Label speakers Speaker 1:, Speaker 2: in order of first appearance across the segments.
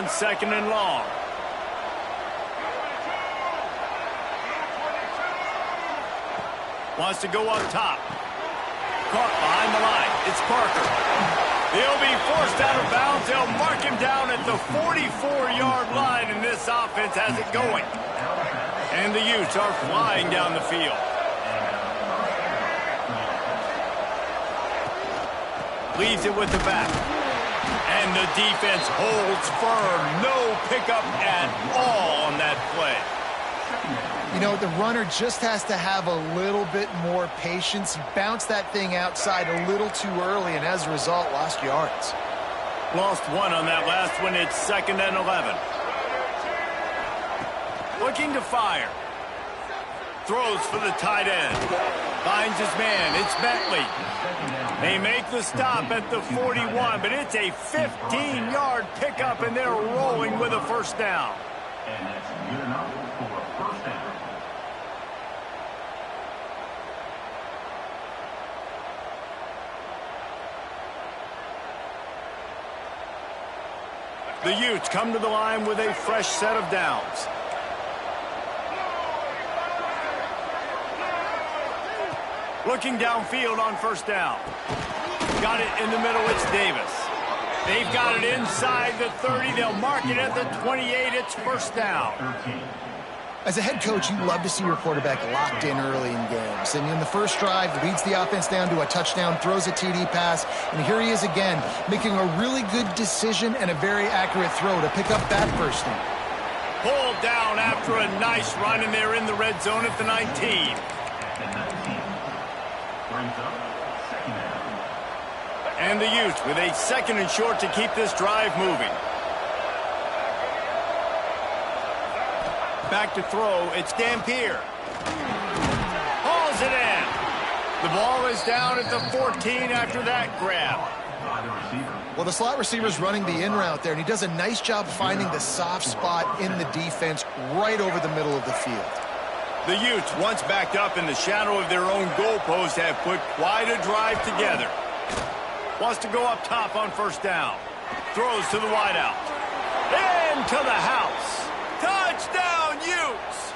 Speaker 1: on 2nd and long. Wants to go up top. Caught behind the line. It's Parker. He'll be forced out of bounds. They'll mark him down at the 44-yard line, and this offense has it going. And the Utes are flying down the field. Leaves it with the back. And the defense holds firm. No pickup at all on that play.
Speaker 2: You know, the runner just has to have a little bit more patience. He bounced that thing outside a little too early, and as a result, lost yards.
Speaker 1: Lost one on that last one. It's 2nd and 11. Looking to fire. Throws for the tight end. Finds his man. It's Bentley. They make the stop at the 41, but it's a 15-yard pickup, and they're rolling with a first down.
Speaker 3: And that's good enough for a first down.
Speaker 1: The Utes come to the line with a fresh set of downs. Looking downfield on first down. Got it in the middle. It's Davis. They've got it inside the 30. They'll mark it at the 28. It's first down.
Speaker 2: As a head coach, you love to see your quarterback locked in early in games. And in the first drive, leads the offense down to a touchdown, throws a TD pass, and here he is again, making a really good decision and a very accurate throw to pick up that first down.
Speaker 1: Pulled down after a nice run, and they're in the red zone at the 19. And the Utes with a 2nd and short to keep this drive moving. Back to throw. It's Dampier. Hauls it in. The ball is down at the 14 after that grab.
Speaker 2: Well, the slot receiver's running the in route there, and he does a nice job finding the soft spot in the defense right over the middle of the field.
Speaker 1: The Utes, once backed up in the shadow of their own goalpost, have put quite a drive together. Wants to go up top on first down. Throws to the wideout. Into the house. Touchdown, Utes!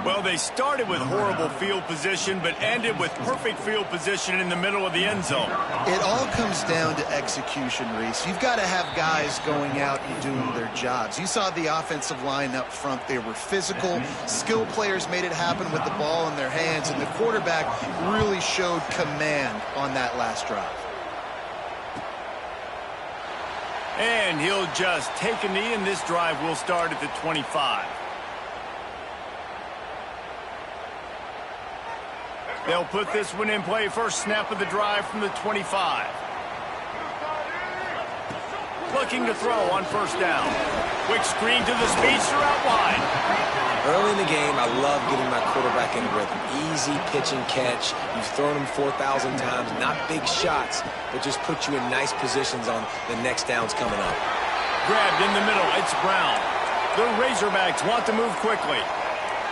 Speaker 1: Well, they started with horrible field position, but ended with perfect field position in the middle of the end zone.
Speaker 2: It all comes down to execution, Reese. You've got to have guys going out and doing their jobs. You saw the offensive line up front. They were physical. Skill players made it happen with the ball in their hands, and the quarterback really showed command on that last drive.
Speaker 1: And he'll just take a knee, and this drive will start at the 25. They'll put this one in play. First snap of the drive from the 25. Looking to throw on first down. Quick screen to the speedster out wide.
Speaker 4: Early in the game, I love getting my quarterback in rhythm. Easy pitch and catch. You've thrown them 4,000 times. Not big shots, but just put you in nice positions on the next downs coming up.
Speaker 1: Grabbed in the middle. It's Brown. The Razorbacks want to move quickly.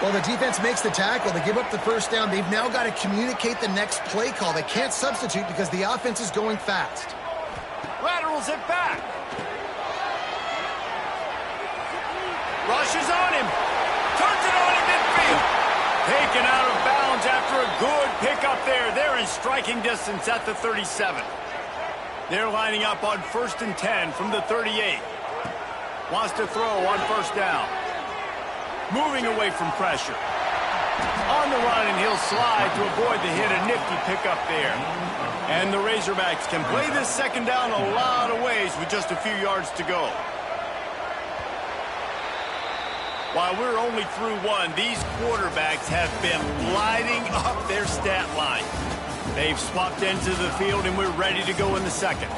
Speaker 2: Well, the defense makes the tackle. They give up the first down. They've now got to communicate the next play call. They can't substitute because the offense is going fast.
Speaker 1: Laterals it back. Rushes on him. Turns it on in midfield. Taken out of bounds after a good pickup there. They're in striking distance at the 37. They're lining up on 1st and 10 from the 38. Wants to throw on first down. Moving away from pressure. On the run, and he'll slide to avoid the hit. A nifty pickup there. And the Razorbacks can play this second down a lot of ways with just a few yards to go. While we're only through one, these quarterbacks have been lighting up their stat line. They've swapped into the field, and we're ready to go in the second.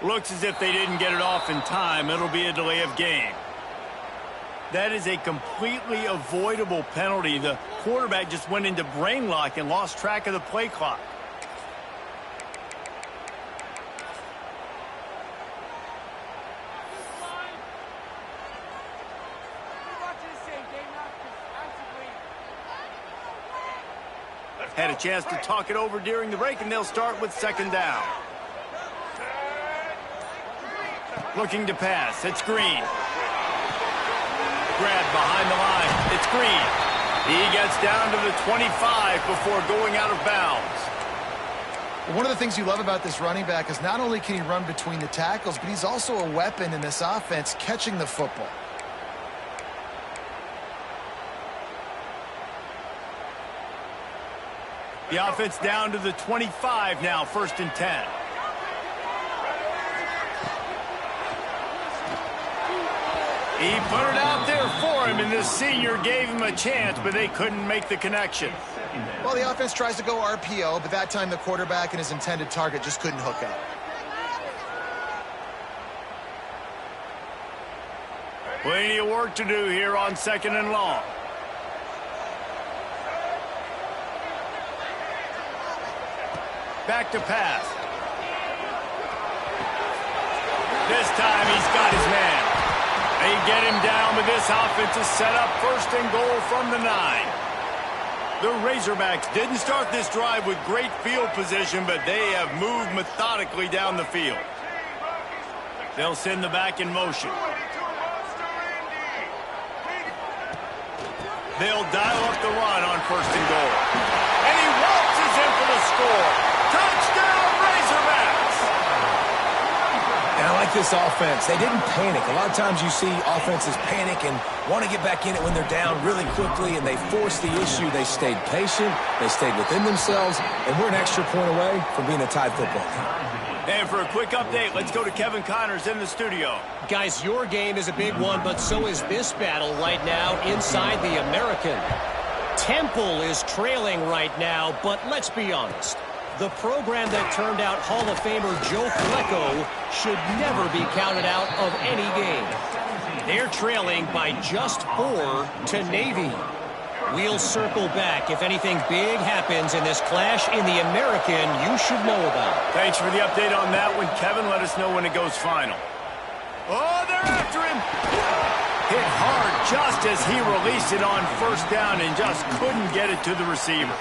Speaker 1: Looks as if they didn't get it off in time. It'll be a delay of game. That is a completely avoidable penalty. The quarterback just went into brain lock and lost track of the play clock. Had a chance to talk it over during the break, and they'll start with second down. Looking to pass. It's Green. Grab behind the line. It's Green. He gets down to the 25 before going out of bounds.
Speaker 2: One of the things you love about this running back is not only can he run between the tackles, but he's also a weapon in this offense catching the football.
Speaker 1: The offense down to the 25 now, 1st and 10. He put it out there for him, and this senior gave him a chance, but they couldn't make the connection.
Speaker 2: Well, the offense tries to go RPO, but that time the quarterback and his intended target just couldn't hook up.
Speaker 1: Plenty of work to do here on 2nd and long. Back to pass. This time he's got his man. They get him down, but this offense is set up 1st and goal from the 9. The Razorbacks didn't start this drive with great field position, but they have moved methodically down the field. They'll send the back in motion. They'll dial up the run on 1st and goal. And he waltzes in for the score. Touchdown, Razorbacks!
Speaker 4: And I like this offense. They didn't panic. A lot of times you see offenses panic and want to get back in it when they're down really quickly, and they force the issue. They stayed patient. They stayed within themselves, and we're an extra point away from being a tied football game.
Speaker 1: And for a quick update, let's go to Kevin Connors in the studio.
Speaker 5: Guys, your game is a big one, but so is this battle right now inside the American. Temple is trailing right now, but let's be honest. The program that turned out Hall of Famer Joe Flacco should never be counted out of any game. They're trailing by just 4 to Navy. We'll circle back if anything big happens in this clash in the American you should know about.
Speaker 1: Thanks for the update on that one, Kevin. Let us know when it goes final. Oh, they're after him. Hit hard just as he released it on 1st down and just couldn't get it to the receiver.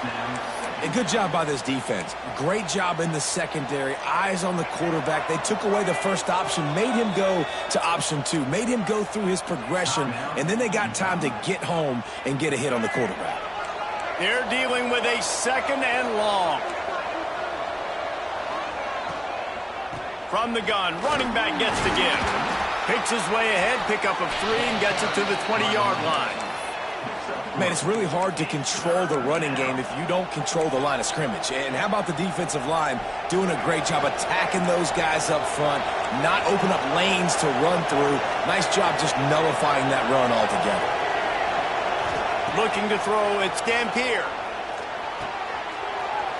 Speaker 4: A good job by this defense. Great job in the secondary. Eyes on the quarterback. They took away the first option, made him go to option 2, made him go through his progression, and then they got time to get home and get a hit on the quarterback.
Speaker 1: They're dealing with a 2nd and long. From the gun, running back gets the give. Picks his way ahead, pickup of 3, and gets it to the 20-yard line.
Speaker 4: Man, it's really hard to control the running game if you don't control the line of scrimmage. And how about the defensive line doing a great job attacking those guys up front, not open up lanes to run through. Nice job just nullifying that run altogether.
Speaker 1: Looking to throw, it's Dampier.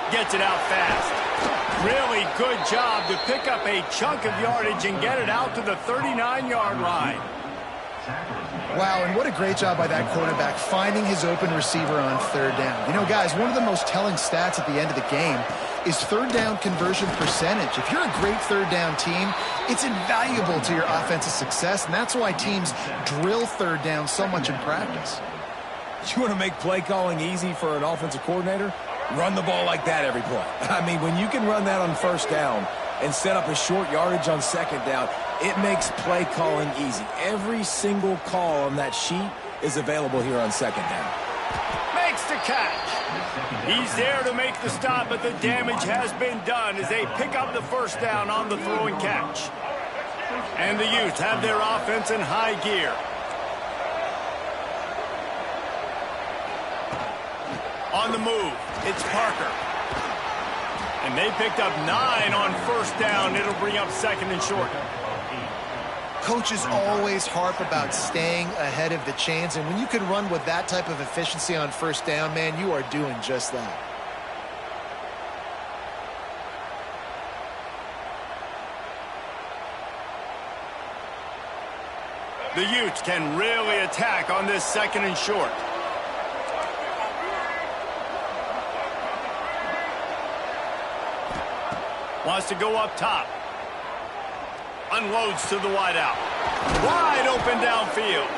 Speaker 1: Gets it out fast. Really good job to pick up a chunk of yardage and get it out to the 39-yard line.
Speaker 2: Wow, and what a great job by that quarterback finding his open receiver on 3rd down. You know, guys, one of the most telling stats at the end of the game is 3rd down conversion percentage. If you're a great 3rd down team, it's invaluable to your offensive success, and that's why teams drill 3rd down so much in practice.
Speaker 4: You want to make play calling easy for an offensive coordinator? Run the ball like that every play. I mean, when you can run that on 1st down and set up a short yardage on 2nd down, it makes play calling easy. Every single call on that sheet is available here on 2nd down.
Speaker 1: Makes the catch. He's there to make the stop, but the damage has been done as they pick up the 1st down on the throw and catch. And the Utes have their offense in high gear. On the move, it's Parker. And they picked up 9 on 1st down. It'll bring up 2nd and short.
Speaker 2: Coaches always harp about staying ahead of the chains, and when you can run with that type of efficiency on 1st down, man, you are doing just that.
Speaker 1: The Utes can really attack on this 2nd and short. Wants to go up top. Unloads to the wideout. Wide open downfield.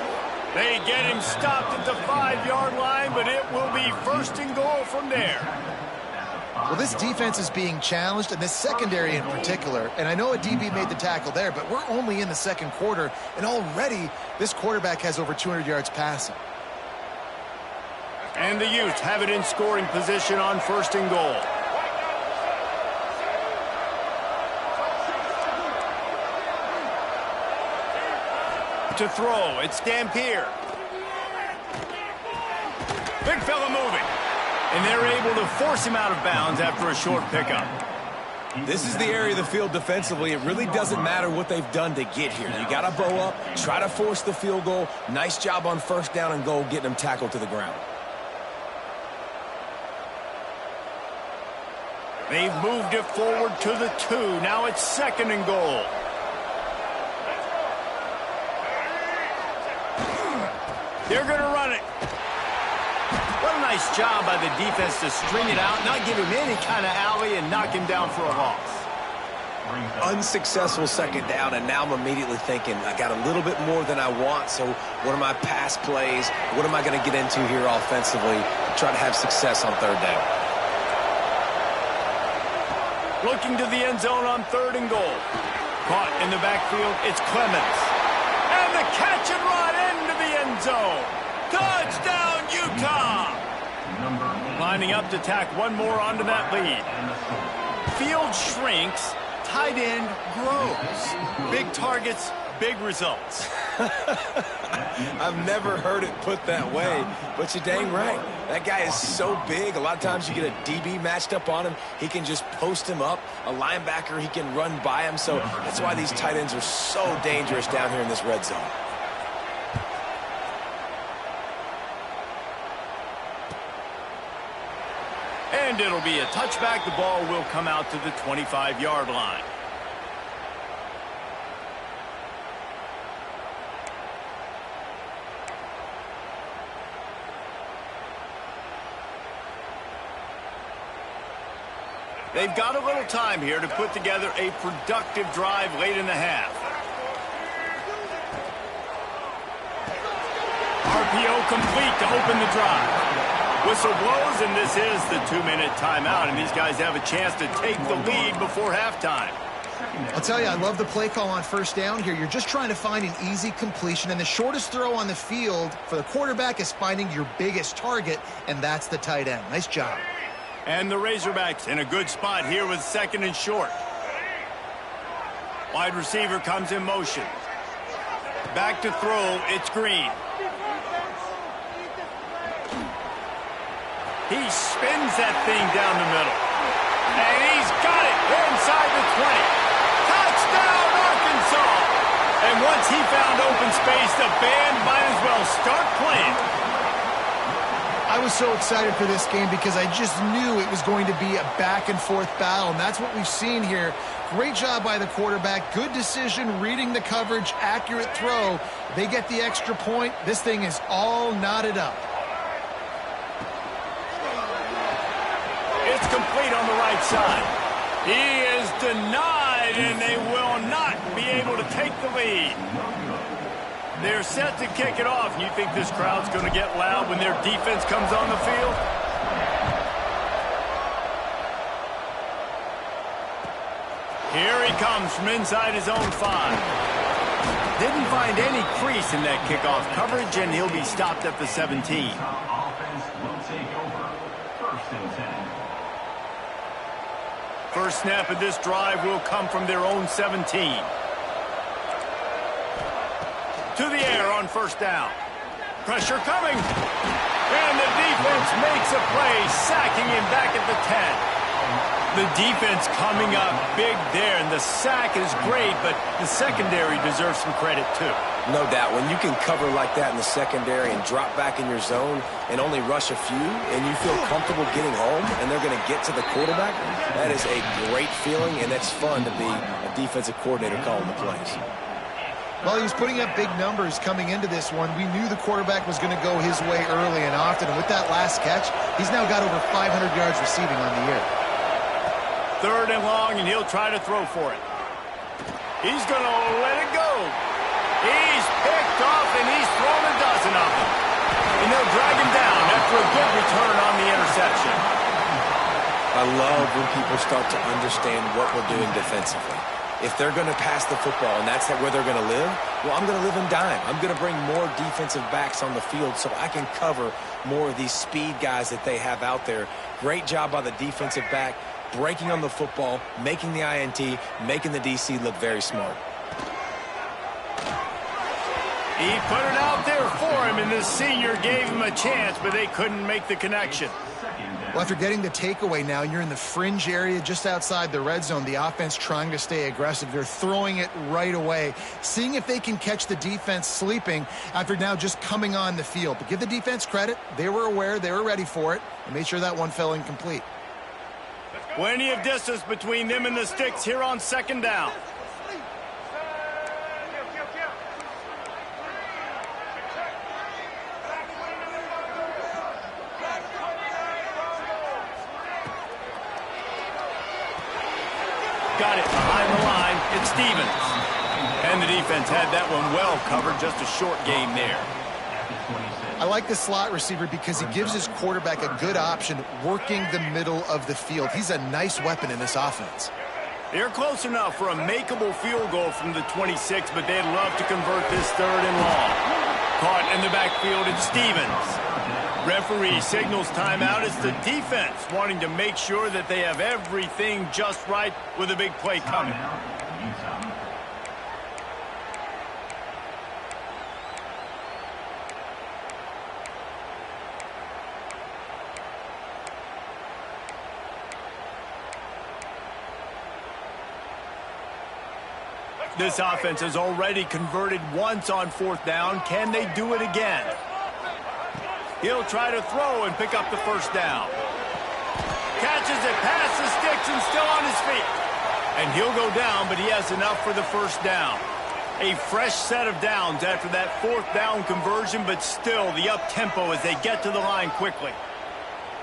Speaker 1: They get him stopped at the 5-yard line, but it will be 1st and goal from there.
Speaker 2: Well, this defense is being challenged, and this secondary in particular. And I know a DB made the tackle there, but we're only in the 2nd quarter, and already this quarterback has over 200 yards passing.
Speaker 1: And the Utes have it in scoring position on 1st and goal. To throw, it's Dampier. Big fella moving. And they're able to force him out of bounds after a short pickup.
Speaker 4: This is the area of the field defensively. It really doesn't matter what they've done to get here. You got to bow up, try to force the field goal. Nice job on 1st down and goal, getting them tackled to the ground.
Speaker 1: They've moved it forward to the 2. Now it's 2nd and goal. They're going to run it. What a nice job by the defense to string it out, not give him any kind of alley, and knock him down for a loss.
Speaker 4: Unsuccessful 2nd down, and now I'm immediately thinking, I got a little bit more than I want, so what are my pass plays? What am I going to get into here offensively to try to have success on 3rd down?
Speaker 1: Looking to the end zone on 3rd and goal. Caught in the backfield, it's Clemens. And the catch and run into the end zone. Touchdown, Utah! Lining up to tack one more onto that lead. Field shrinks, tight end grows. Big targets, big results.
Speaker 4: I've never heard it put that way, but you're dang right. That guy is so big. A lot of times you get a DB matched up on him. He can just post him up. A linebacker, he can run by him. So that's why these tight ends are so dangerous down here in this red zone.
Speaker 1: And it'll be a touchback. The ball will come out to the 25-yard line. They've got a little time here to put together a productive drive late in the half. RPO complete to open the drive. Whistle blows, and this is the 2-minute timeout, and these guys have a chance to take the lead before halftime.
Speaker 2: I'll tell you, I love the play call on 1st down here. You're just trying to find an easy completion, and the shortest throw on the field for the quarterback is finding your biggest target, and that's the tight end. Nice job.
Speaker 1: And the Razorbacks in a good spot here with 2nd and short. Wide receiver comes in motion. Back to throw, it's Green. He spins that thing down the middle. And he's got it inside the 20. Touchdown, Arkansas! And once he found open space, the band might as well start playing.
Speaker 2: I was so excited for this game because I just knew it was going to be a back-and-forth battle, and that's what we've seen here. Great job by the quarterback. Good decision, reading the coverage, accurate throw. They get the extra point. This thing is all knotted up.
Speaker 1: It's complete on the right side. He is denied, and they will not be able to take the lead. They're set to kick it off, and you think this crowd's going to get loud when their defense comes on the field? Here he comes from inside his own 5. Didn't find any crease in that kickoff coverage, and he'll be stopped at the 17.
Speaker 3: Offense will take over. 1st and 10.
Speaker 1: First snap of this drive will come from their own 17. To the air on 1st down. Pressure coming. And the defense makes a play, sacking him back at the 10. The defense coming up big there, and the sack is great, but the secondary deserves some credit too.
Speaker 4: No doubt. When you can cover like that in the secondary and drop back in your zone and only rush a few, and you feel comfortable getting home, and they're going to get to the quarterback, that is a great feeling, and it's fun to be a defensive coordinator calling the plays.
Speaker 2: Well, he was putting up big numbers coming into this one. We knew the quarterback was going to go his way early and often. And with that last catch, he's now got over 500 yards receiving on the year.
Speaker 1: 3rd and long, and he'll try to throw for it. He's going to let it go. He's picked off, and he's thrown a dozen of them. And they'll drag him down after a good return on the interception.
Speaker 4: I love when people start to understand what we're doing defensively. If they're going to pass the football and that's where they're going to live, well, I'm going to live in dime. I'm going to bring more defensive backs on the field so I can cover more of these speed guys that they have out there. Great job by the defensive back, breaking on the football, making the INT, making the DC look very smart.
Speaker 1: He put it out there for him, and the senior gave him a chance, but they couldn't make the connection.
Speaker 2: Well, after getting the takeaway now, you're in the fringe area just outside the red zone. The offense trying to stay aggressive. They're throwing it right away, seeing if they can catch the defense sleeping after now just coming on the field. But give the defense credit. They were aware. They were ready for it, and made sure that one fell incomplete.
Speaker 1: Plenty of distance between them and the sticks here on 2nd down. Got it behind the line. It's Stevens. And the defense had that one well covered. Just a short gain there.
Speaker 2: I like the slot receiver because he gives his quarterback a good option working the middle of the field. He's a nice weapon in this offense.
Speaker 1: They're close enough for a makeable field goal from the 26, but they'd love to convert this 3rd and long. Caught in the backfield, it's Stevens. Referee signals timeout. It's the defense wanting to make sure that they have everything just right with a big play coming. This offense has already converted once on 4th down. Can they do it again? He'll try to throw and pick up the 1st down. Catches it past the sticks and still on his feet. And he'll go down, but he has enough for the 1st down. A fresh set of downs after that 4th down conversion, but still the up-tempo as they get to the line quickly.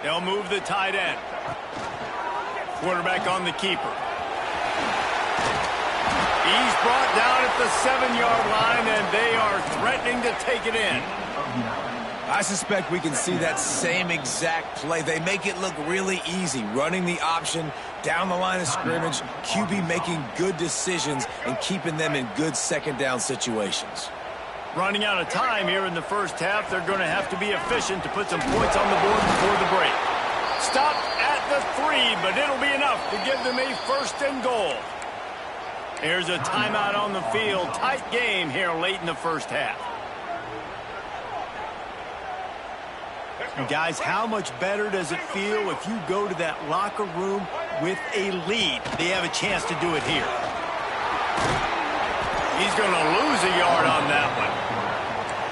Speaker 1: They'll move the tight end. Quarterback on the keeper. He's brought down at the 7-yard line, and they are threatening to take it in.
Speaker 4: I suspect we can see that same exact play. They make it look really easy, running the option down the line of scrimmage, QB making good decisions and keeping them in good 2nd down situations.
Speaker 1: Running out of time here in the 1st half. They're going to have to be efficient to put some points on the board before the break. Stopped at the 3, but it'll be enough to give them a 1st and goal. Here's a timeout on the field. Tight game here late in the 1st half. Guys, how much better does it feel if you go to that locker room with a lead? They have a chance to do it here. He's going to lose a yard on that one.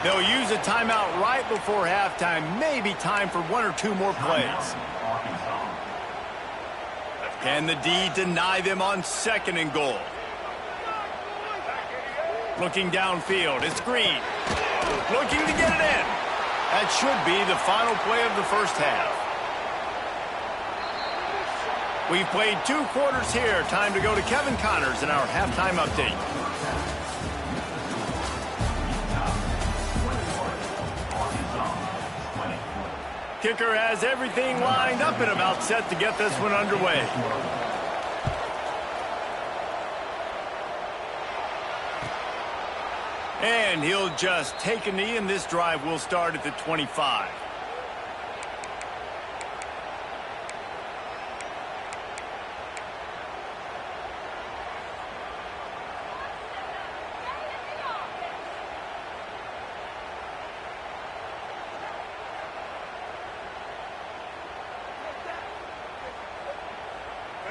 Speaker 1: They'll use a timeout right before halftime. Maybe time for 1 or 2 more plays. Can the D deny them on 2nd and goal? Looking downfield, it's Green. Looking to get it in. That should be the final play of the 1st half. We've played 2 quarters here. Time to go to Kevin Connors in our halftime update. Kicker has everything lined up and about set to get this one underway. And he'll just take a knee, and this drive will start at the 25.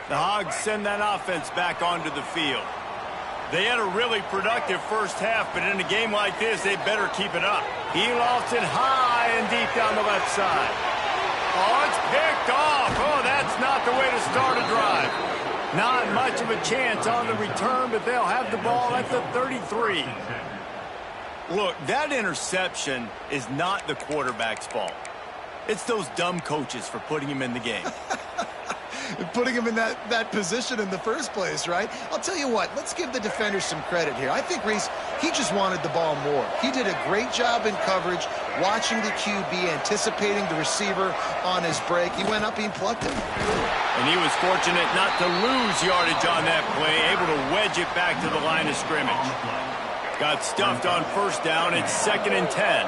Speaker 1: The Hogs send that offense back onto the field. They had a really productive 1st half, but in a game like this, they better keep it up. He lofts it high and deep down the left side. Oh, it's picked off. Oh, that's not the way to start a drive. Not much of a chance on the return, but they'll have the ball at the 33. Look, that interception is not the quarterback's fault. It's those dumb coaches for putting him in the game.
Speaker 2: Putting him in that position in the first place, right? I'll tell you what, let's give the defender some credit here. I think Reese, he just wanted the ball more. He did a great job in coverage, watching the QB, anticipating the receiver on his break. He went up and plucked him.
Speaker 1: And he was fortunate not to lose yardage on that play, able to wedge it back to the line of scrimmage. Got stuffed on first down. It's 2nd and 10.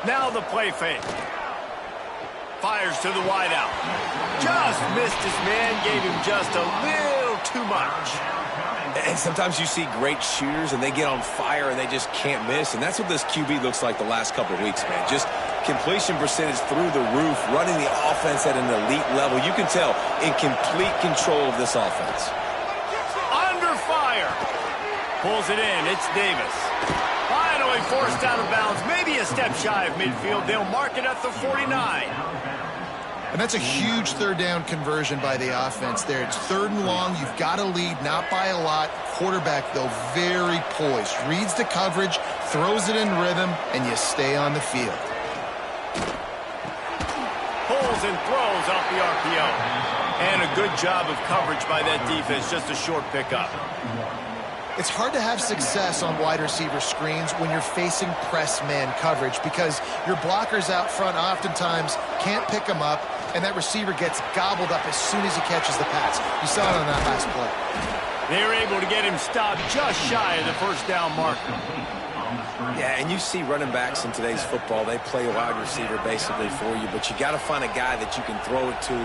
Speaker 1: Now the play fake. Fires to the wideout. Just missed his man, gave him just a little too much.
Speaker 4: And sometimes you see great shooters and they get on fire and they just can't miss. And that's what this QB looks like the last couple of weeks, man. Just completion percentage through the roof, running the offense at an elite level. You can tell in complete control of this offense.
Speaker 1: Under fire. Pulls it in. It's Davis. Finally forced out of bounds. Maybe a step shy of midfield. They'll mark it at the 49.
Speaker 2: And that's a huge third down conversion by the offense there. It's 3rd and long. You've got to lead, not by a lot. Quarterback, though, very poised. Reads the coverage, throws it in rhythm, and you stay on the field.
Speaker 1: Pulls and throws off the RPO. And a good job of coverage by that defense. Just a short pickup.
Speaker 2: It's hard to have success on wide receiver screens when you're facing press man coverage because your blockers out front oftentimes can't pick them up, and that receiver gets gobbled up as soon as he catches the pass. You saw it on that last play.
Speaker 1: They were able to get him stopped just shy of the first down marker.
Speaker 4: Yeah, and you see running backs in today's football, they play a wide receiver basically for you, but you got to find a guy that you can throw it to,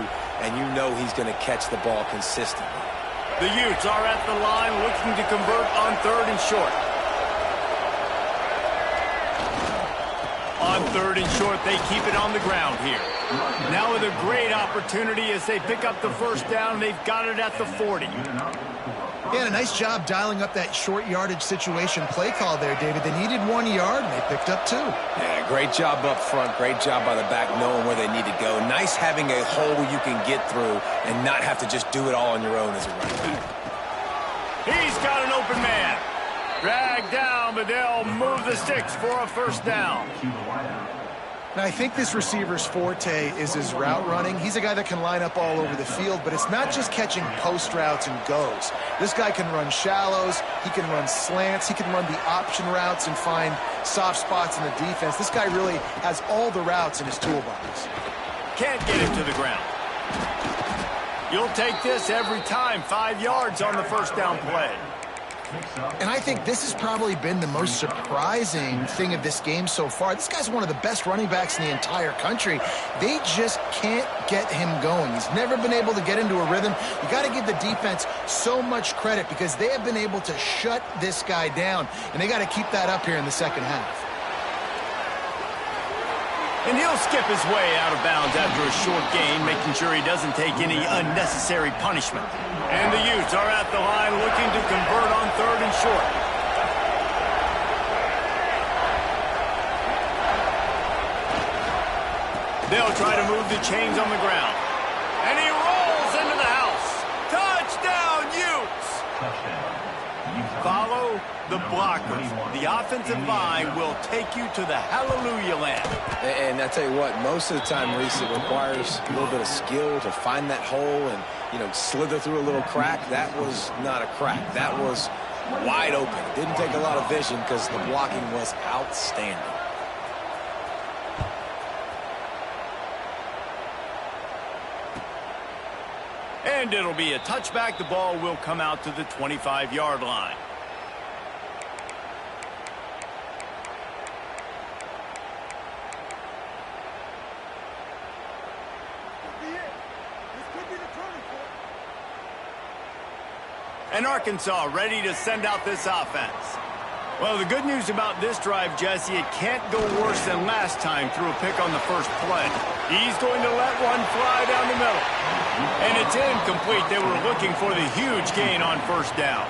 Speaker 4: and you know he's going to catch the ball consistently.
Speaker 1: The Utes are at the line looking to convert on 3rd and short. On 3rd and short, they keep it on the ground here. Now with a great opportunity as they pick up the first down, they've got it at the 40.
Speaker 2: Yeah, a nice job dialing up that short yardage situation play call there, David. They needed 1 yard, and they picked up 2.
Speaker 4: Yeah, great job up front. Great job by the back knowing where they need to go. Nice having a hole you can get through and not have to just do it all on your own as a running back.
Speaker 1: He's got an open man. Dragged down, but they'll move the sticks for a first down.
Speaker 2: Now, I think this receiver's forte is his route running. He's a guy that can line up all over the field, but it's not just catching post routes and goes. This guy can run shallows, he can run slants, he can run the option routes and find soft spots in the defense. This guy really has all the routes in his toolbox.
Speaker 1: Can't get him to the ground. You'll take this every time. 5 yards on the first down play.
Speaker 2: And I think this has probably been the most surprising thing of this game so far. This guy's one of the best running backs in the entire country. They just can't get him going. He's never been able to get into a rhythm. You got to give the defense so much credit because they have been able to shut this guy down, and they got to keep that up here in the second half.
Speaker 1: And he'll skip his way out of bounds after a short gain, making sure he doesn't take any unnecessary punishment. And the Utes are at the line looking to convert on 3rd and short. They'll try to move the chains on the ground. And he rolls into the house. Touchdown, Utes! Follow the blockers. The offensive line will take you to the hallelujah land.
Speaker 4: And I tell you what, most of the time, Reese, it requires a little bit of skill to find that hole and, slither through a little crack. That was not a crack. That was wide open. It didn't take a lot of vision because the blocking was outstanding.
Speaker 1: And it'll be a touchback. The ball will come out to the 25-yard line. And Arkansas ready to send out this offense. Well, the good news about this drive, Jesse, it can't go worse than last time through a pick on the first play. He's going to let one fly down the middle. And it's incomplete. They were looking for the huge gain on first down.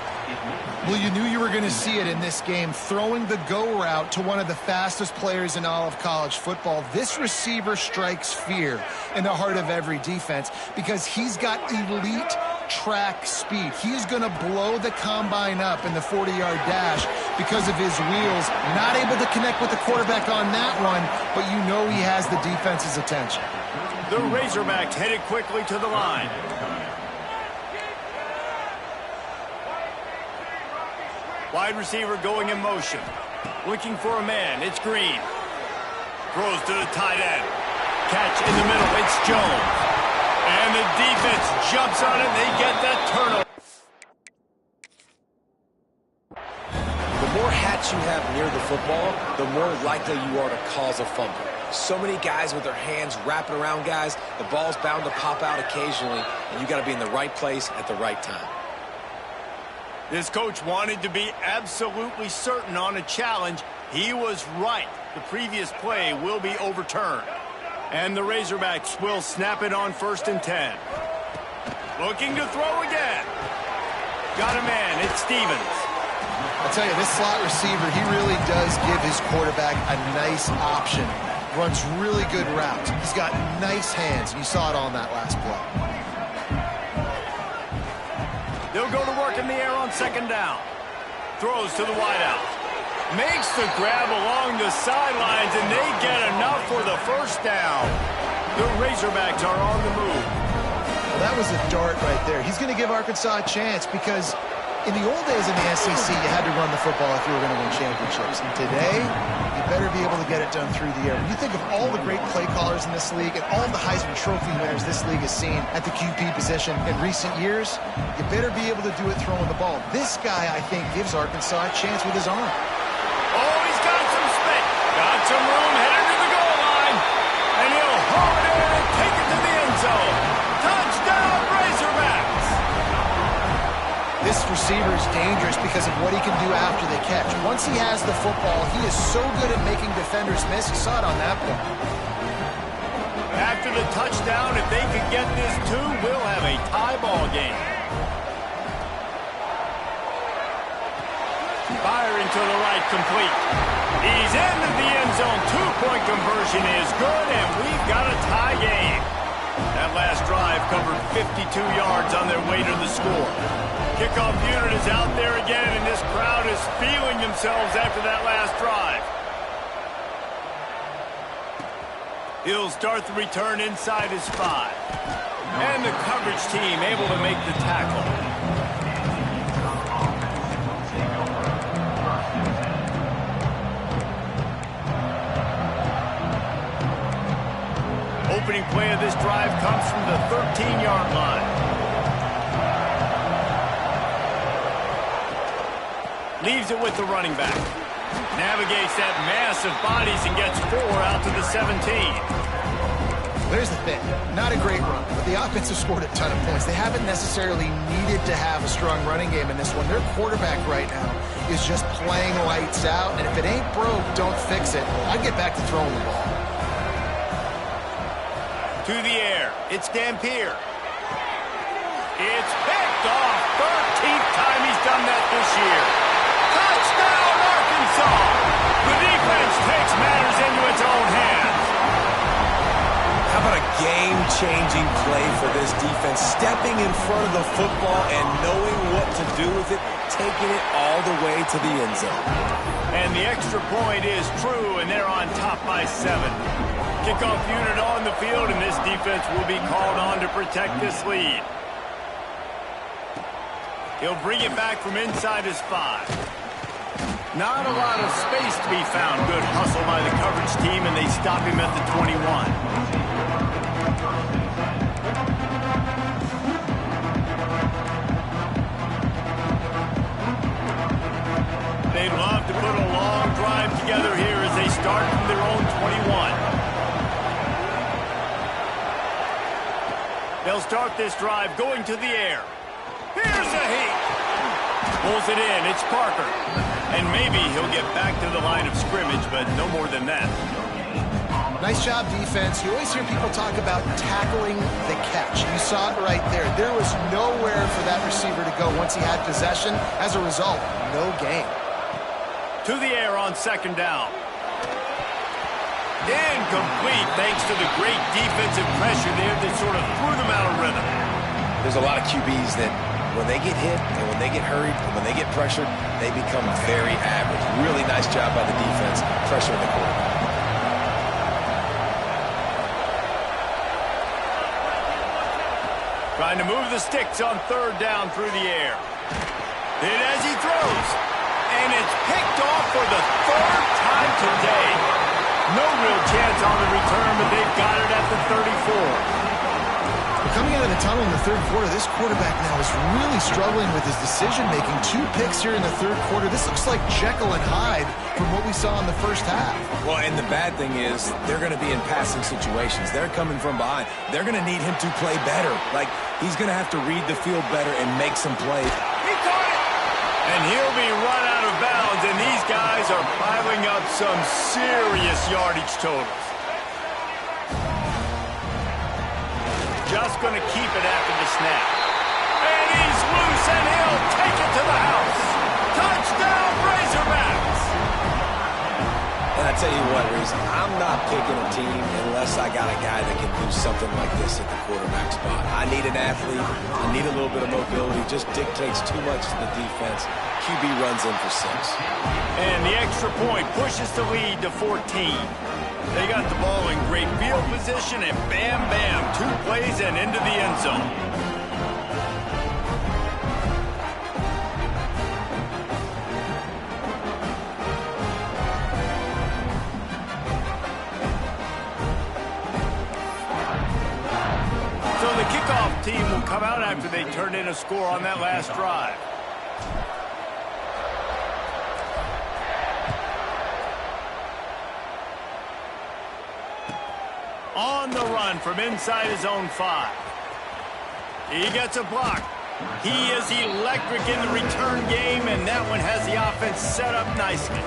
Speaker 2: Well, you knew you were going to see it in this game, throwing the go route to one of the fastest players in all of college football. This receiver strikes fear in the heart of every defense because he's got elite track speed. He's going to blow the combine up in the 40-yard dash because of his wheels. Not able to connect with the quarterback on that one, but you know he has the defense's attention.
Speaker 1: The Razorbacks headed quickly to the line. Wide receiver going in motion. Looking for a man. It's Green. Throws to the tight end. Catch in the middle. It's Jones. And the defense jumps on it. They get that turnover.
Speaker 4: The more hats you have near the football, the more likely you are to cause a fumble. So many guys with their hands wrapping around guys, the ball's bound to pop out occasionally, and you got to be in the right place at the right time.
Speaker 1: This coach wanted to be absolutely certain on a challenge. He was right. The previous play will be overturned. And the Razorbacks will snap it on 1st and 10. Looking to throw again. Got a man. It's Stevens.
Speaker 2: I'll tell you, this slot receiver, he really does give his quarterback a nice option. Runs really good routes. He's got nice hands, and you saw it on that last play.
Speaker 1: They'll go to work in the air on 2nd down. Throws to the wideout. Makes the grab along the sidelines, and they get enough for the 1st down. The Razorbacks are on the move.
Speaker 2: Well, that was a dart right there. He's going to give Arkansas a chance because in the old days in the SEC, you had to run the football if you were going to win championships. And today, you better be able to get it done through the air. When you think of all the great play callers in this league and all the Heisman Trophy winners this league has seen at the QB position in recent years, you better be able to do it throwing the ball. This guy, I think, gives Arkansas a chance with his arm.
Speaker 1: Oh, he's got some space. Got some room headed to the goal line. And he'll haul it in and take it to the end zone. Touchdown, Razorbacks.
Speaker 2: This receiver is dangerous because of what he can do after the catch. Once he has the football, he is so good at making defenders miss. You saw it on that play.
Speaker 1: After the touchdown, if they could get this too, we'll have a tie ball game. Firing to the right, complete. He's into the end zone. 2-point conversion is good, and we've got a tie game. That last drive covered 52 yards on their way to the score. Kickoff unit is out there again, and this crowd is feeling themselves after that last drive. He'll start the return inside his 5. And the coverage team able to make the tackle. Opening play of this drive comes from the 13-yard line. Leaves it with the running back. Navigates that mass of bodies and gets 4 out to the 17.
Speaker 2: There's the thing. Not a great run, but the offense has scored a ton of points. They haven't necessarily needed to have a strong running game in this one. Their quarterback right now is just playing lights out, and if it ain't broke, don't fix it. I'd get back to throwing the ball.
Speaker 1: To the air. It's Dampier. It's picked off. 13th time he's done that this year. Touchdown, Arkansas! The defense takes matters into its own hands.
Speaker 4: How about a game-changing play for this defense? Stepping in front of the football and knowing what to do with it, taking it all the way to the end zone.
Speaker 1: And the extra point is true, and they're on top by 7. Kickoff unit on the field, and this defense will be called on to protect this lead. He'll bring it back from inside his 5. Not a lot of space to be found. Good hustle by the coverage team, and they stop him at the 21. They'd love to put a long drive together here as they start from their own 21. They'll start this drive going to the air. Here's a heat. Pulls it in. It's Parker. And maybe he'll get back to the line of scrimmage, but no more than that.
Speaker 2: Nice job, defense. You always hear people talk about tackling the catch. You saw it right there. There was nowhere for that receiver to go once he had possession. As a result, no gain.
Speaker 1: To the air on second down. Incomplete thanks to the great defensive pressure there that sort of threw them out of rhythm.
Speaker 4: There's a lot of QBs that when they get hit and when they get hurried and when they get pressured, they become very average. Really nice job by the defense pressuring the quarterback.
Speaker 1: Trying to move the sticks on third down through the air. Hit as he throws. And it's picked off for the third time today. No real chance on the return, but they've got it at the 34.
Speaker 2: Coming out of the tunnel in the third quarter, this quarterback now is really struggling with his decision-making. 2 picks here in the third quarter. This looks like Jekyll and Hyde from what we saw in the first half.
Speaker 4: Well, and the bad thing is they're going to be in passing situations. They're coming from behind. They're going to need him to play better. Like, he's going to have to read the field better and make some plays.
Speaker 1: He caught it! And he'll be run out of bounds, and these guys are piling up some serious yardage totals. Just going to keep it after the snap. And he's loose, and he'll take it to the house. Touchdown, Razorbacks!
Speaker 4: And I tell you what, Reese, I'm not picking a team unless I got a guy that can do something like this at the quarterback spot. I need an athlete. I need a little bit of mobility. Just dictates too much to the defense. QB runs in for 6.
Speaker 1: And the extra point pushes the lead to 14. They got the ball in great field position, and bam, bam, 2 plays and into the end zone. So the kickoff team will come out after they turn in a score on that last drive. On the run from inside his own 5. He gets a block. He is electric in the return game, and that one has the offense set up nicely.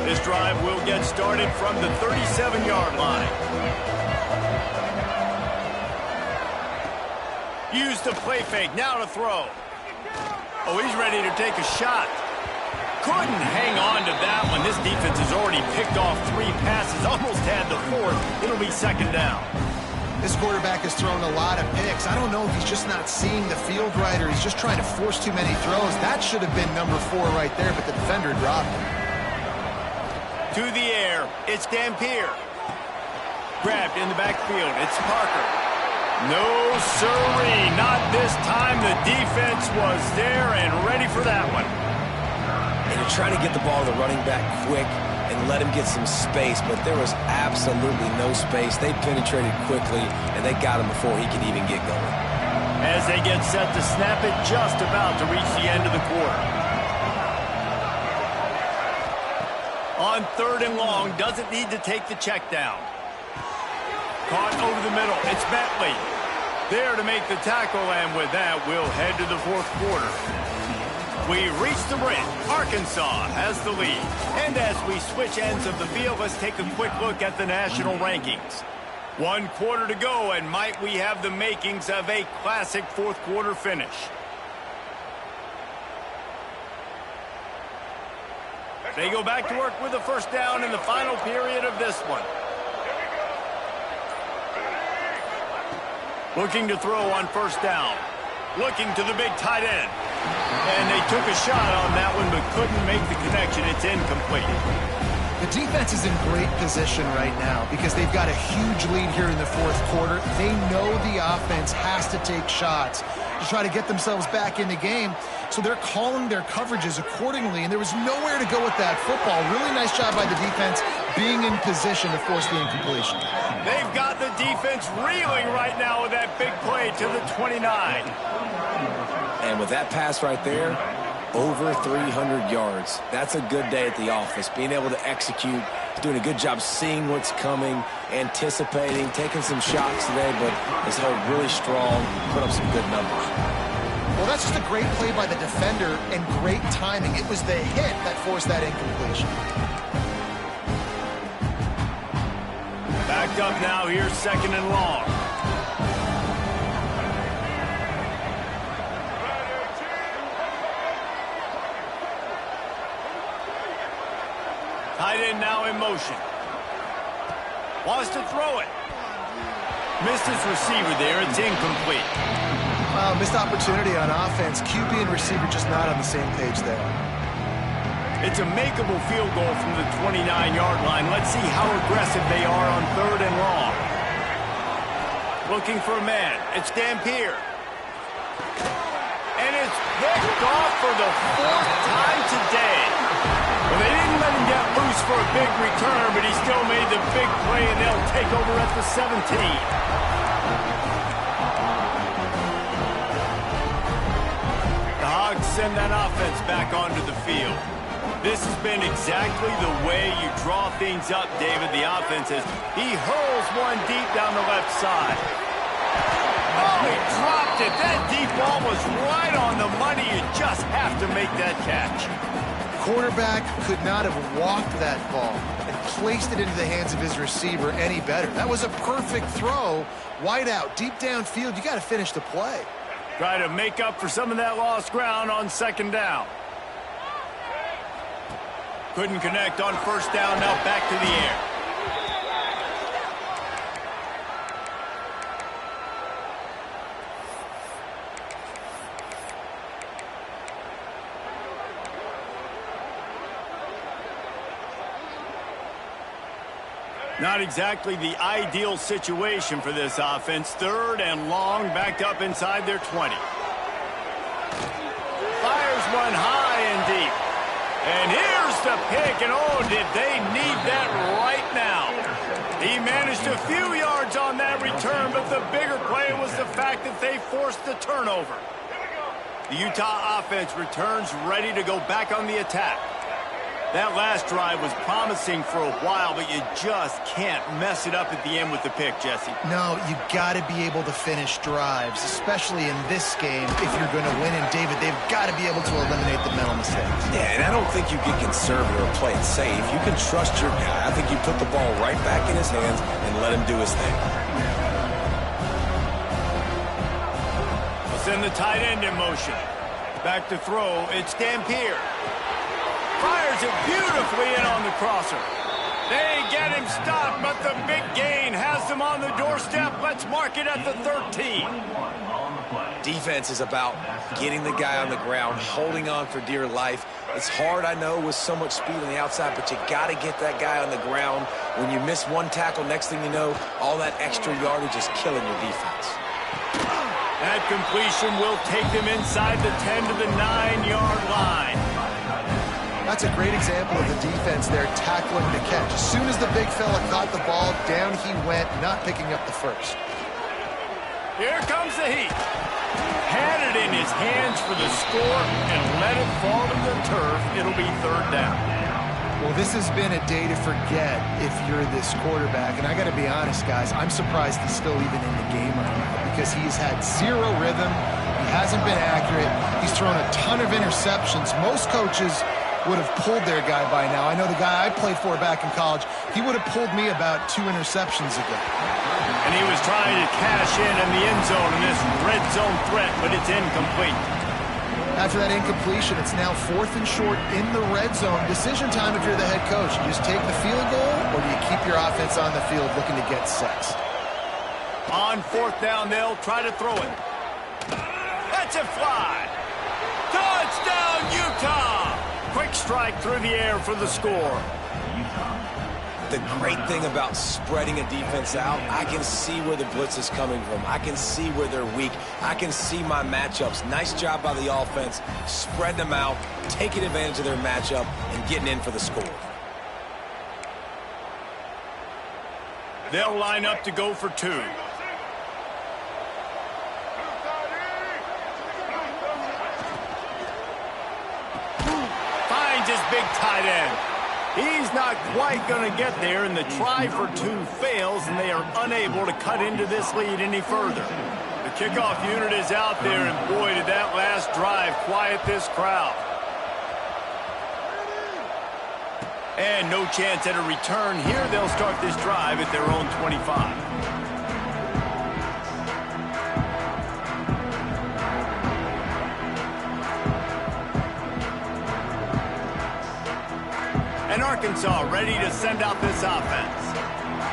Speaker 1: This drive will get started from the 37-yard line. Use the play fake, now to throw. Oh, he's ready to take a shot. Couldn't hang on to that one. This defense has already picked off 3 passes, almost had the 4th. It'll be second down.
Speaker 2: This quarterback has thrown a lot of picks. I don't know if he's just not seeing the field right or he's just trying to force too many throws. That should have been number 4 right there, but the defender dropped it.
Speaker 1: To the air, it's Dampier. Grabbed in the backfield, it's Parker. No, sirree, not this time. The defense was there and ready for that one.
Speaker 4: And you're trying to get the ball to the running back quick and let him get some space, but there was absolutely no space. They penetrated quickly, and they got him before he could even get going.
Speaker 1: As they get set to snap it, just about to reach the end of the quarter. On 3rd and long, doesn't need to take the check down. Caught over the middle. It's Bentley. There to make the tackle, and with that, we'll head to the 4th quarter. We reach the bridge. Arkansas has the lead. And as we switch ends of the field, let's take a quick look at the national rankings. 1 quarter to go, and might we have the makings of a classic 4th quarter finish. They go back to work with a first down in the final period of this one. Looking to throw on first down. Looking to the big tight end. And they took a shot on that one, but couldn't make the connection. It's incomplete.
Speaker 2: The defense is in great position right now because they've got a huge lead here in the 4th quarter. They know the offense has to take shots to try to get themselves back in the game. So they're calling their coverages accordingly, and there was nowhere to go with that football. Really nice job by the defense being in position to force the incompletion.
Speaker 1: They've got the defense reeling right now with that big play to the 29.
Speaker 4: And with that pass right there, Over 300 yards. That's a good day at the office. Being able to execute, doing a good job seeing what's coming, anticipating, taking some shots today, but has held really strong, put up some good numbers.
Speaker 2: Well, that's just a great play by the defender and great timing. It was the hit that forced that incompletion.
Speaker 1: Backed up now here, 2nd and long. Tight end now in motion. Wants to throw it. Missed his receiver there. It's incomplete.
Speaker 2: Missed opportunity on offense. QB and receiver just not on the same page there.
Speaker 1: It's a makeable field goal from the 29-yard line. Let's see how aggressive they are on 3rd and long. Looking for a man. It's Dampier. And it's picked off for the 4th time today. Well, they didn't let him get loose for a big return, but he still made the big play, and they'll take over at the 17. The Hogs send that offense back onto the field. This has been exactly the way you draw things up, David, the offense is. He hurls one deep down the left side. Oh, he dropped it. That deep ball was right on the money. You just have to make that catch.
Speaker 2: Quarterback could not have walked that ball and placed it into the hands of his receiver any better. That was a perfect throw. Wide out, deep downfield. You got to finish the play.
Speaker 1: Try to make up for some of that lost ground on 2nd down. Couldn't connect on 1st down. Now back to the air. Not exactly the ideal situation for this offense. 3rd and long, backed up inside their 20. Fires one high and deep. And here's the pick, and oh, did they need that right now. He managed a few yards on that return, but the bigger play was the fact that they forced the turnover. The Utah offense returns ready to go back on the attack. That last drive was promising for a while, but you just can't mess it up at the end with the pick, Jesse.
Speaker 2: No, you got to be able to finish drives, especially in this game. If you're going to win, and David, they've got to be able to eliminate the mental mistakes.
Speaker 4: Yeah, and I don't think you get conservative or play it safe. You can trust your guy. I think you put the ball right back in his hands and let him do his thing.
Speaker 1: We'll send the tight end in motion. Back to throw. It's Dampier. Fires it beautifully in on the crosser. They get him stopped, but the big gain has them on the doorstep. Let's mark it at the 13.
Speaker 4: Defense is about getting the guy on the ground, holding on for dear life. It's hard, I know, with so much speed on the outside, but you got to get that guy on the ground. When you miss one tackle, next thing you know, all that extra yardage is killing your defense.
Speaker 1: That completion will take them inside the 10 to the 9-yard line.
Speaker 2: That's a great example of the defense there tackling the catch. As soon as the big fella caught the ball, down he went, not picking up the first.
Speaker 1: Here comes the heat. Had it in his hands for the score and let it fall to the turf. It'll be 3rd down.
Speaker 2: Well, this has been a day to forget if you're this quarterback. And I got to be honest, guys, I'm surprised he's still even in the game right now because he's had zero rhythm. He hasn't been accurate. He's thrown a ton of interceptions. Most coaches would have pulled their guy by now. I know the guy I played for back in college, he would have pulled me about 2 interceptions ago.
Speaker 1: And he was trying to cash in the end zone in this red zone threat, but it's incomplete.
Speaker 2: After that incompletion, it's now 4th and short in the red zone. Decision time if you're the head coach. You just take the field goal, or do you keep your offense on the field looking to get sacks?
Speaker 1: On 4th down, they'll try to throw it. That's a fly. Touchdown, Utah! Quick strike through the air for the score.
Speaker 4: The great thing about spreading a defense out, I can see where the blitz is coming from. I can see where they're weak. I can see my matchups. Nice job by the offense, spreading them out, taking advantage of their matchup, and getting in for the score.
Speaker 1: They'll line up to go for 2. big tight end. He's not quite going to get there, and the try for two fails, and they are unable to cut into this lead any further. The kickoff unit is out there, and boy, did that last drive quiet this crowd. And no chance at a return here. They'll start this drive at their own 25. And Arkansas ready to send out this offense.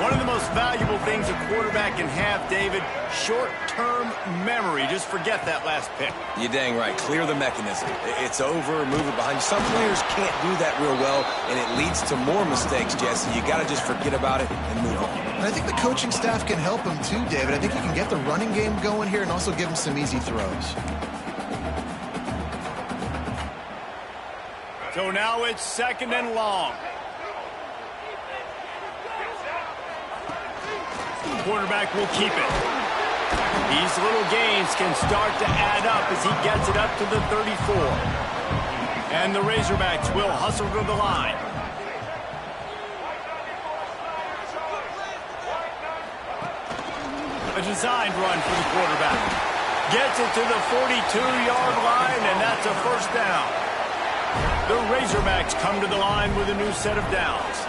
Speaker 1: One of the most valuable things a quarterback can have, David, short-term memory. Just forget that last pick.
Speaker 4: You're dang right. Clear the mechanism. It's over, move it behind you. Some players can't do that real well, and it leads to more mistakes, Jesse. You got to just forget about it and move on.
Speaker 2: And I think the coaching staff can help him too, David. I think you can get the running game going here and also give him some easy throws.
Speaker 1: So now it's 2nd and long. Quarterback will keep it. These little gains can start to add up as he gets it up to the 34. And the Razorbacks will hustle to the line. A designed run for the quarterback. Gets it to the 42-yard line, and that's a first down. The Razorbacks come to the line with a new set of downs.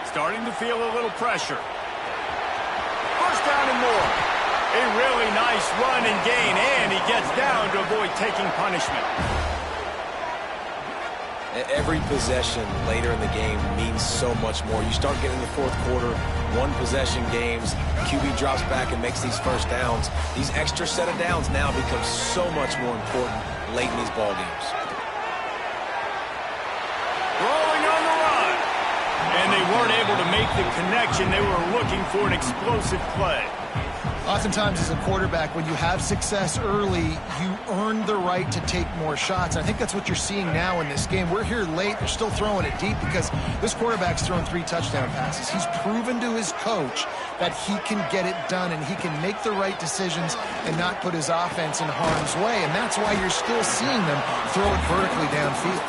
Speaker 1: Starting to feel a little pressure. First down and more. A really nice run and gain, and he gets down to avoid taking punishment.
Speaker 4: Every possession later in the game means so much more. You start getting the fourth quarter, one-possession games, QB drops back and makes these first downs. These extra set of downs now become so much more important late in these ball games.
Speaker 1: Rolling on the run. And they weren't able to make the connection. They were looking for an explosive play.
Speaker 2: Oftentimes as a quarterback, when you have success early, you earn the right to take more shots. I think that's what you're seeing now in this game. We're here late. They're still throwing it deep because this quarterback's thrown 3 touchdown passes. He's proven to his coach that he can get it done and he can make the right decisions and not put his offense in harm's way. And that's why you're still seeing them throw it vertically downfield.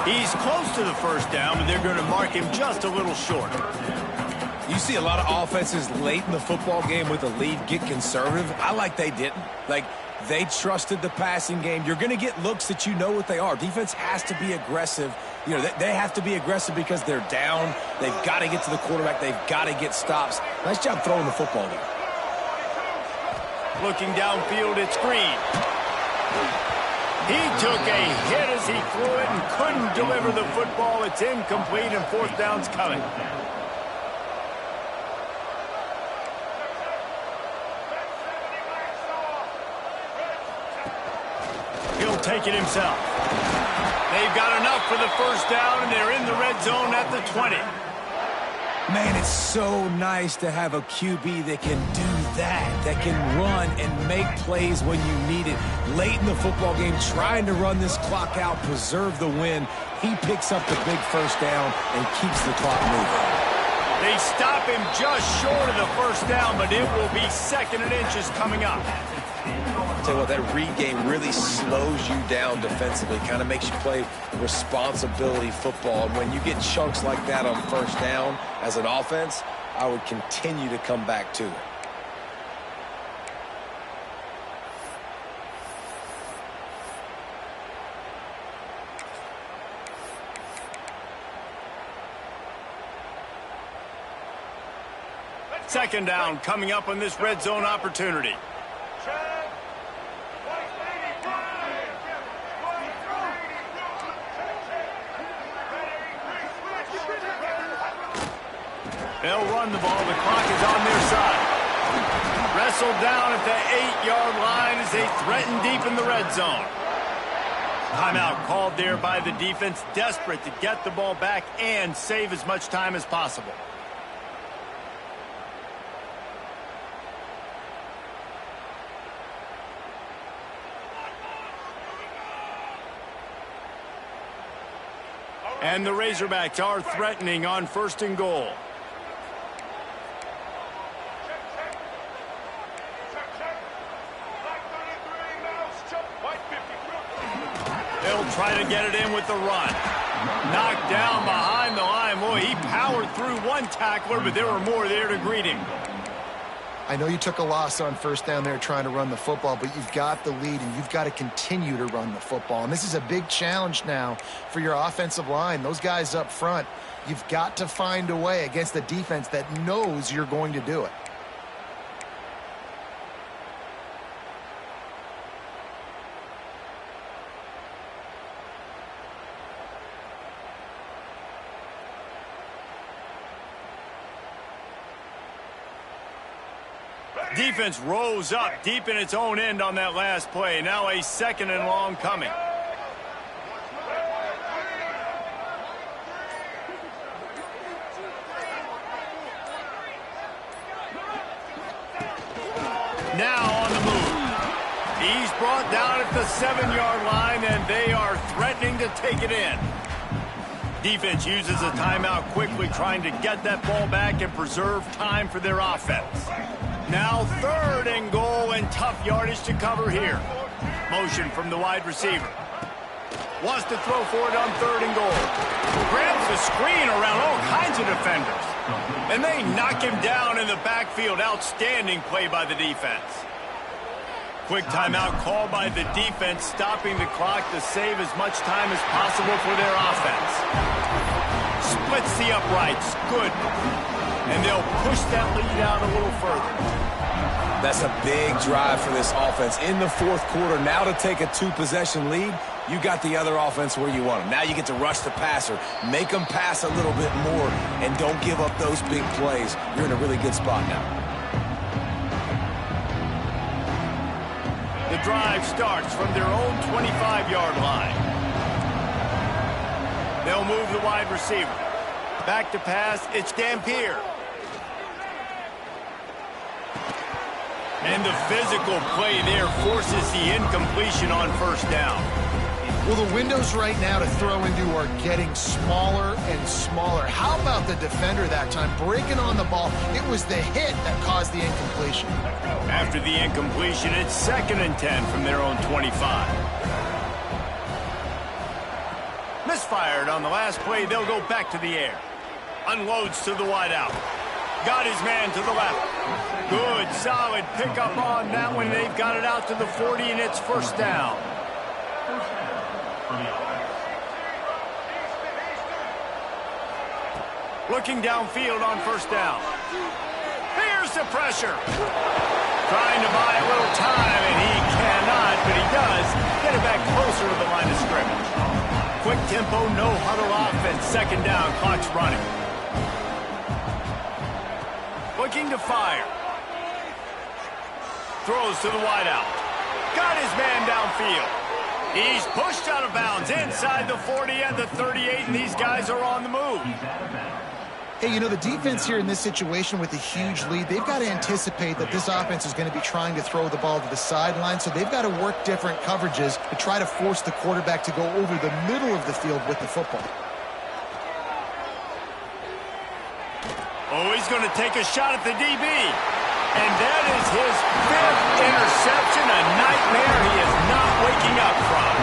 Speaker 1: He's close to the first down, but they're going to mark him just a little short.
Speaker 4: You see a lot of offenses late in the football game with a lead get conservative. I like they didn't. Like, they trusted the passing game. You're going to get looks that you know what they are. Defense has to be aggressive. You know, they have to be aggressive because they're down. They've got to get to the quarterback. They've got to get stops. Nice job throwing the football there.
Speaker 1: Looking downfield, it's Green. He took a hit as he threw it and couldn't deliver the football. It's incomplete, and fourth down's coming. He'll take it himself. They've got enough for the first down, and they're in the red zone at the 20.
Speaker 4: Man, it's so nice to have a QB that can do that can run and make plays when you need it. Late in the football game, trying to run this clock out, preserve the win. He picks up the big first down and keeps the clock moving.
Speaker 1: They stop him just short of the first down, but it will be 2nd and inches coming up.
Speaker 4: Tell you what, that read game really slows you down defensively, kind of makes you play responsibility football. And when you get chunks like that on first down as an offense, I would continue to come back to it.
Speaker 1: Second down coming up on this red zone opportunity. They'll run the ball. The clock is on their side. Wrestled down at the 8-yard line as they threaten deep in the red zone. Timeout called there by the defense, desperate to get the ball back and save as much time as possible. And the Razorbacks are threatening on 1st and goal. They'll try to get it in with the run. Knocked down behind the line. Boy, he powered through one tackler, but there were more there to greet him.
Speaker 2: I know you took a loss on first down there trying to run the football, but you've got the lead, and you've got to continue to run the football. And this is a big challenge now for your offensive line. Those guys up front, you've got to find a way against a defense that knows you're going to do it.
Speaker 1: Defense rose up deep in its own end on that last play. Now a 2nd and long coming. Now on the move. He's brought down at the 7-yard line, and they are threatening to take it in. Defense uses a timeout quickly, trying to get that ball back and preserve time for their offense. Now 3rd and goal, and tough yardage to cover here. Motion from the wide receiver. Wants to throw for it on 3rd and goal. Grabs the screen around all kinds of defenders. And they knock him down in the backfield. Outstanding play by the defense. Quick timeout called by the defense, stopping the clock to save as much time as possible for their offense. Splits the uprights. Good. And they'll push that lead out a little further.
Speaker 4: That's a big drive for this offense in the 4th quarter. Now to take a 2-possession lead, you got the other offense where you want them. Now you get to rush the passer, make them pass a little bit more, and don't give up those big plays. You're in a really good spot now.
Speaker 1: The drive starts from their own 25-yard line. They'll move the wide receiver. Back to pass, it's Dampier. And the physical play there forces the incompletion on 1st down.
Speaker 2: Well, the windows right now to throw into are getting smaller and smaller. How about the defender that time breaking on the ball? It was the hit that caused the incompletion.
Speaker 1: After the incompletion, it's 2nd and 10 from their own 25. Misfired on the last play. They'll go back to the air. Unloads to the wideout. Got his man to the left. Good, solid pickup on that one. They've got it out to the 40, and it's 1st down. Looking downfield on 1st down. Here's the pressure. Trying to buy a little time, and he cannot, but he does get it back closer to the line of scrimmage. Quick tempo, no huddle offense. 2nd down, clock's running. Looking to fire. Throws to the wideout. Got his man downfield. He's pushed out of bounds inside the 40 and the 38, and these guys are on the move.
Speaker 2: Hey, you know, the defense here in this situation with a huge lead, they've got to anticipate that this offense is going to be trying to throw the ball to the sideline, so they've got to work different coverages to try to force the quarterback to go over the middle of the field with the football.
Speaker 1: Oh, he's going to take a shot at the DB. And that is his 5th interception, a nightmare he is not waking up from.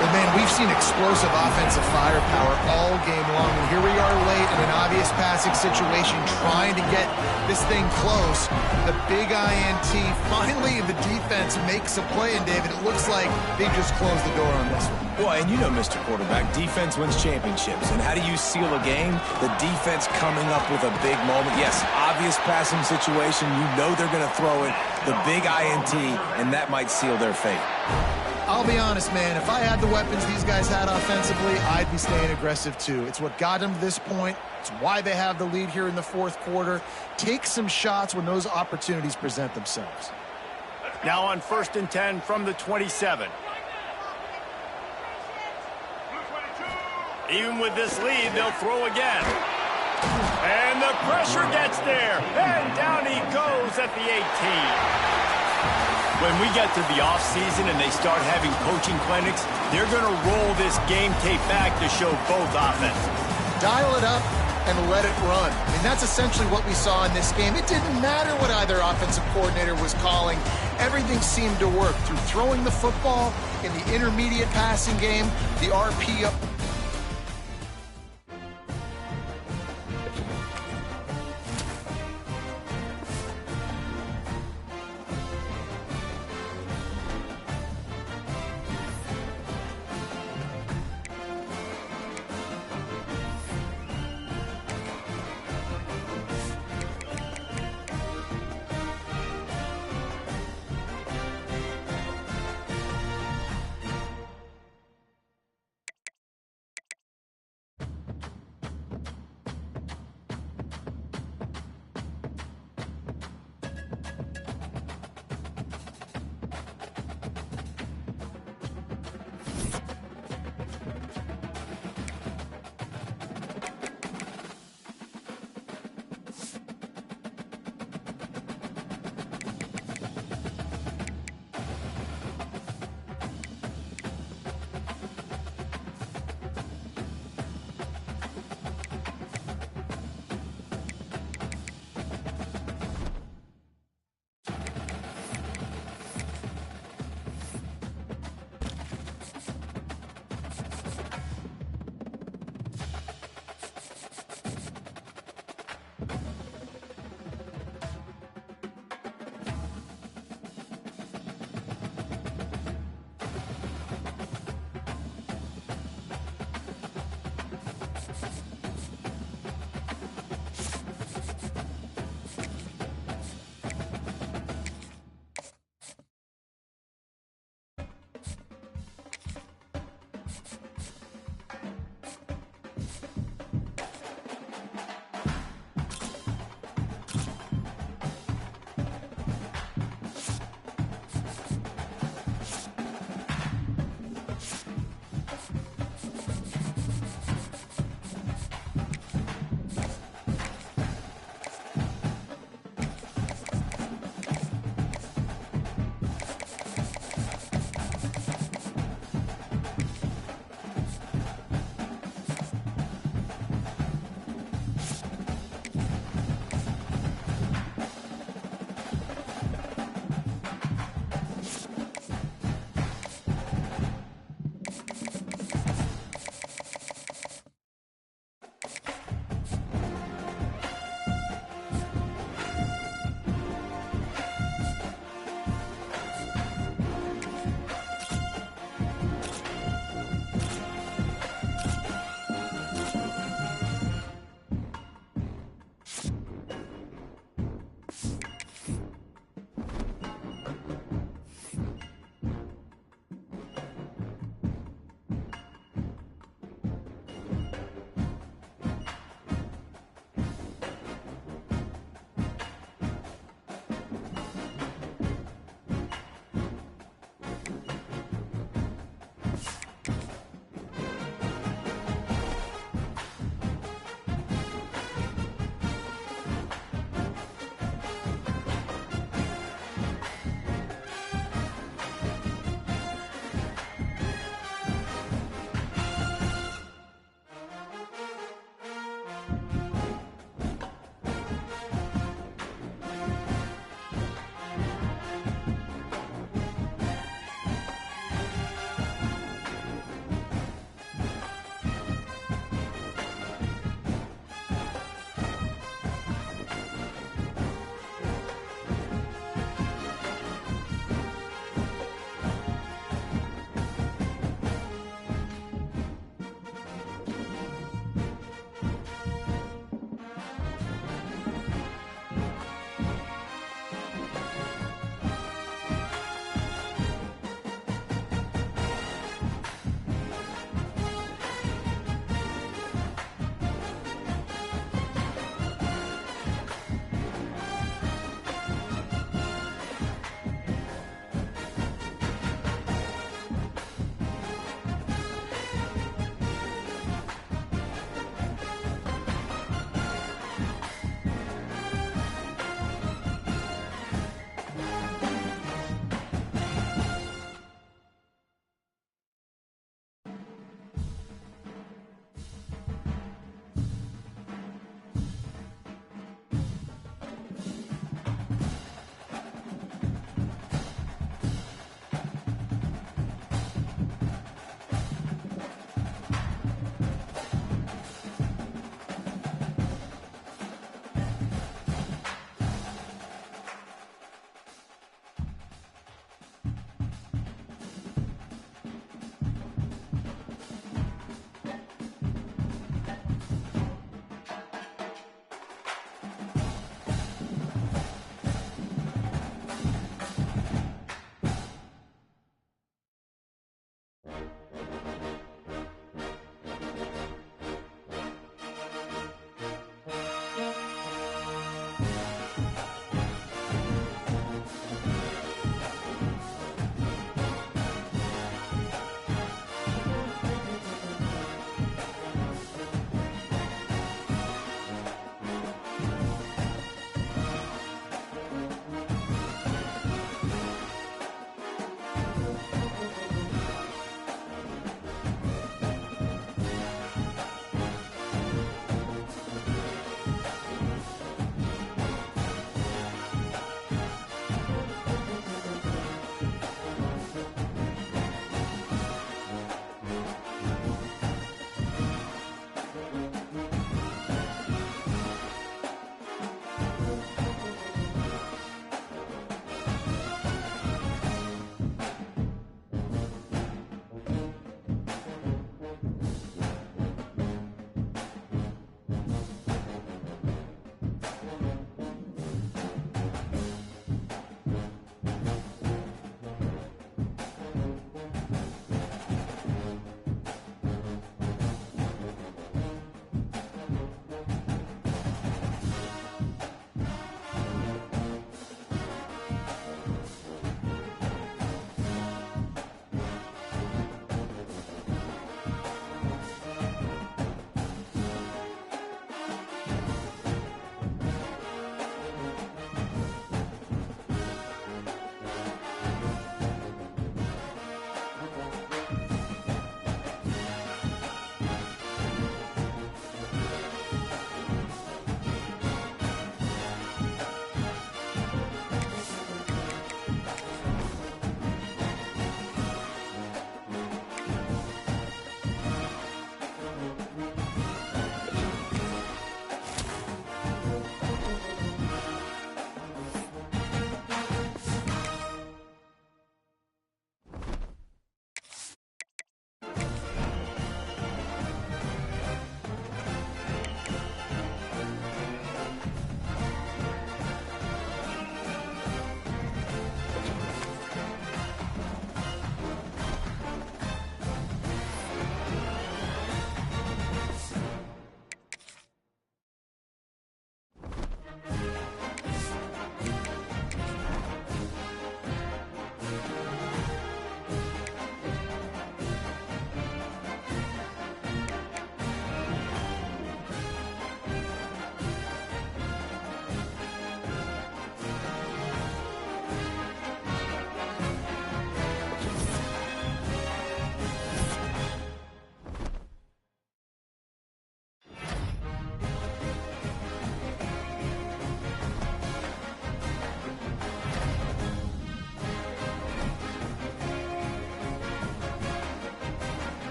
Speaker 2: Well, man, we've seen explosive offensive firepower all game long, and here we are late in an obvious passing situation trying to get this thing close. The big INT, finally the defense makes a play, and David, it looks like they just closed the door on this one.
Speaker 4: Well, and you know, Mr. Quarterback, defense wins championships. And how do you seal a game? The defense coming up with a big moment. Yes, obvious passing situation. You know they're going to throw it. The big INT, and that might seal their fate.
Speaker 2: I'll be honest, man, if I had the weapons these guys had offensively, I'd be staying aggressive too. It's what got them to this point. It's why they have the lead here in the 4th quarter. Take some shots when those opportunities present themselves.
Speaker 1: Now on 1st and 10 from the 27. Even with this lead, they'll throw again. And the pressure gets there. And down he goes at the 18. When we get to the offseason and they start having coaching clinics, they're going to roll this game tape back to show both offenses.
Speaker 2: Dial it up, and let it run. I mean, that's essentially what we saw in this game. It didn't matter what either offensive coordinator was calling. Everything seemed to work through throwing the football in the intermediate passing game, the RPO.